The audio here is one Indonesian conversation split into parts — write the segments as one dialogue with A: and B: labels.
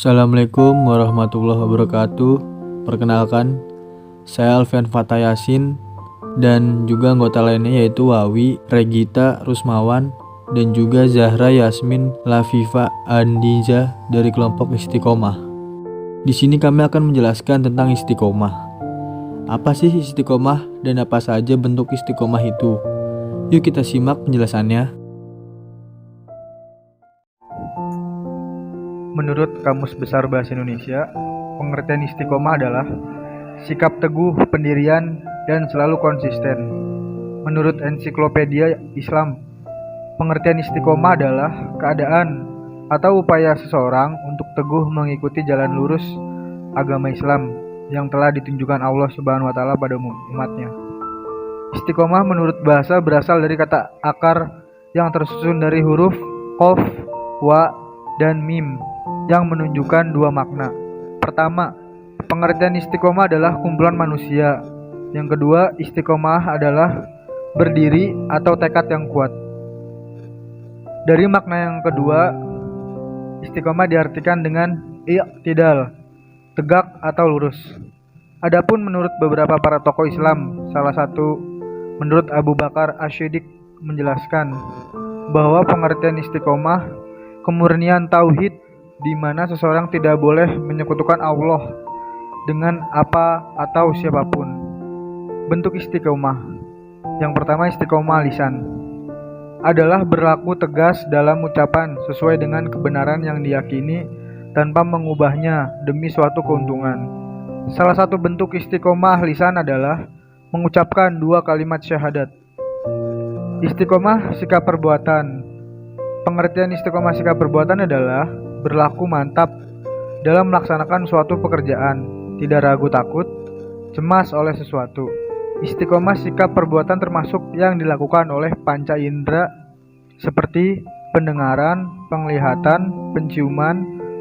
A: Assalamualaikum warahmatullahi wabarakatuh. Perkenalkan, saya Alfian Fatayasin dan juga anggota lainnya yaitu Wawi, Regita Rusmawan, dan juga Zahra Yasmin Lafifa Andiza dari kelompok Istiqomah. Di sini kami akan menjelaskan tentang istiqomah. Apa sih istiqomah dan apa saja bentuk istiqomah itu? Yuk kita simak penjelasannya.
B: Menurut Kamus Besar Bahasa Indonesia, pengertian istiqomah adalah sikap teguh, pendirian, dan selalu konsisten. Menurut Ensiklopedia Islam, pengertian istiqomah adalah keadaan atau upaya seseorang untuk teguh mengikuti jalan lurus agama Islam yang telah ditunjukkan Allah Subhanahu wa Ta'ala pada umatnya. Istiqomah menurut bahasa berasal dari kata akar yang tersusun dari huruf qaf, wa, dan mim yang menunjukkan dua makna. Pertama, pengertian istiqomah adalah kumpulan manusia. Yang kedua, istiqomah adalah berdiri atau tekad yang kuat. Dari makna yang kedua, istiqomah diartikan dengan i'tidal, tegak atau lurus. Adapun menurut beberapa para tokoh Islam, salah satu menurut Abu Bakar Asy-Shiddiq menjelaskan bahwa pengertian istiqomah kemurnian tauhid di mana seseorang tidak boleh menyekutukan Allah dengan apa atau siapapun. Bentuk istiqomah. Yang pertama, istiqomah lisan adalah berlaku tegas dalam ucapan sesuai dengan kebenaran yang diyakini tanpa mengubahnya demi suatu keuntungan. Salah satu bentuk istiqomah lisan adalah mengucapkan dua kalimat syahadat. Istiqomah sikap perbuatan. Pengertian istiqomah sikap perbuatan adalah berlaku mantap dalam melaksanakan suatu pekerjaan, tidak ragu takut, cemas oleh sesuatu. Istiqomah sikap perbuatan termasuk yang dilakukan oleh panca indera seperti pendengaran, penglihatan, penciuman,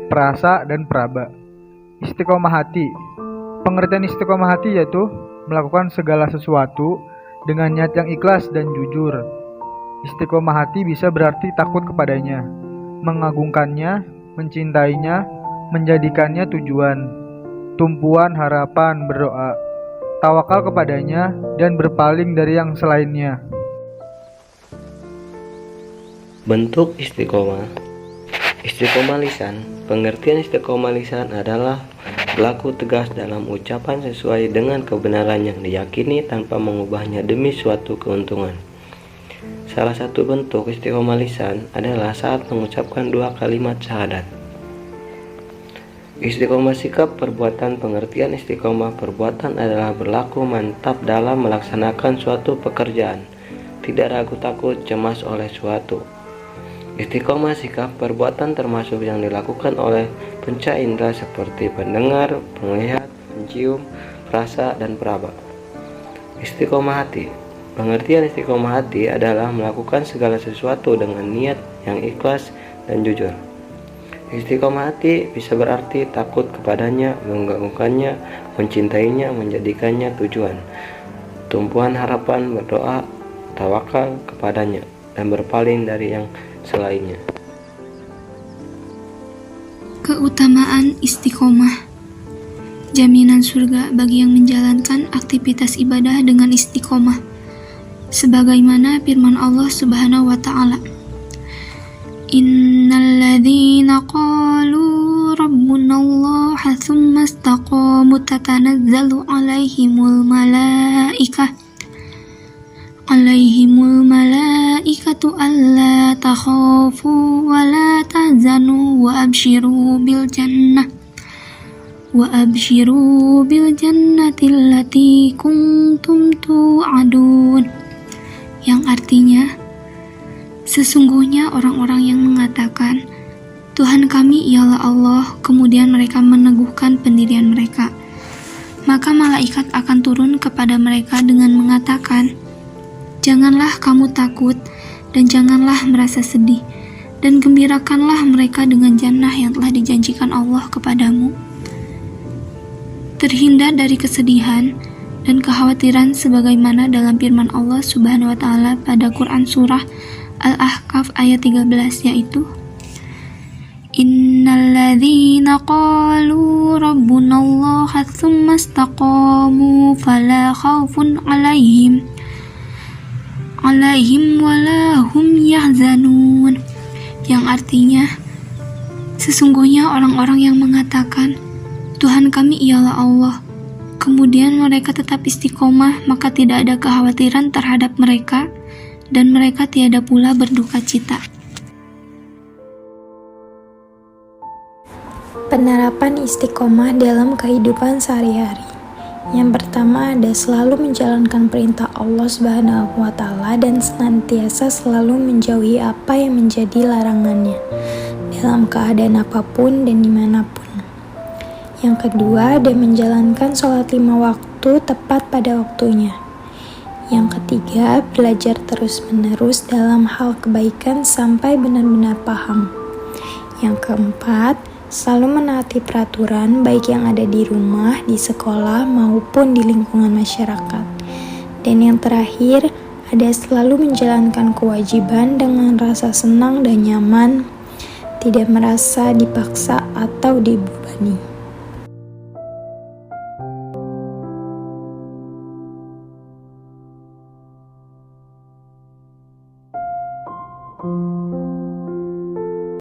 B: perasa, dan peraba. Istiqomah hati. Pengertian istiqomah hati yaitu melakukan segala sesuatu dengan niat yang ikhlas dan jujur. Istiqomah hati bisa berarti takut kepadanya, mengagungkannya, mencintainya, menjadikannya tujuan, tumpuan harapan berdoa, tawakal kepadanya, dan berpaling dari yang selainnya.
C: Bentuk istiqomah. Istiqomah lisan. Pengertian istiqomah lisan adalah berlaku tegas dalam ucapan sesuai dengan kebenaran yang diyakini tanpa mengubahnya demi suatu keuntungan. Salah satu bentuk istiqomah lisan adalah saat mengucapkan dua kalimat syahadat. Istiqomah sikap perbuatan. Pengertian istiqomah perbuatan adalah berlaku mantap dalam melaksanakan suatu pekerjaan, tidak ragu takut, cemas oleh suatu. Istiqomah sikap perbuatan termasuk yang dilakukan oleh panca indera seperti pendengar, penglihat, pencium, perasa, dan peraba. Istiqomah hati. Pengertian istiqomah hati adalah melakukan segala sesuatu dengan niat yang ikhlas dan jujur. Istiqomah hati bisa berarti takut kepadanya, mengagungkannya, mencintainya, menjadikannya tujuan, tumpuan harapan, berdoa, tawakal kepadanya, dan berpaling dari yang selainnya.
D: Keutamaan istiqomah. Jaminan surga bagi yang menjalankan aktivitas ibadah dengan istiqomah. Sebagaimana firman Allah Subhanahu wa Ta'ala, Innalladzina qalu rabbunallaha tsumma istaqamu tatanazzalu alaihimul malaikatu alla takhafu wa la tahzanu wa abshiru bil jannati allati kuntum tu'adun. Yang artinya, sesungguhnya orang-orang yang mengatakan, Tuhan kami ialah Allah, kemudian mereka meneguhkan pendirian mereka. Maka malaikat akan turun kepada mereka dengan mengatakan, Janganlah kamu takut, dan janganlah merasa sedih, dan gembirakanlah mereka dengan jannah yang telah dijanjikan Allah kepadamu. Terhindar dari kesedihan dan kekhawatiran sebagaimana dalam firman Allah Subhanahu wa Ta'ala pada Quran surah Al-Ahqaf ayat 13, yaitu Innalladzina قالوا ربنا الله ثم استقاموا فلا خوف عليهم ولا هم يحزنون, yang artinya sesungguhnya orang-orang yang mengatakan Tuhan kami ialah Allah, kemudian mereka tetap istiqomah, maka tidak ada kekhawatiran terhadap mereka dan mereka tiada pula berduka cita.
E: Penerapan istiqomah dalam kehidupan sehari-hari. Yang pertama ada selalu menjalankan perintah Allah Subhanahu wa Ta'ala dan senantiasa selalu menjauhi apa yang menjadi larangannya dalam keadaan apapun dan dimanapun. Yang kedua ada menjalankan sholat 5 waktu tepat pada waktunya. Yang ketiga belajar terus-menerus dalam hal kebaikan sampai benar-benar paham. Yang keempat selalu menaati peraturan baik yang ada di rumah, di sekolah, maupun di lingkungan masyarakat. Dan yang terakhir, ada selalu menjalankan kewajiban dengan rasa senang dan nyaman, tidak merasa dipaksa atau dibebani.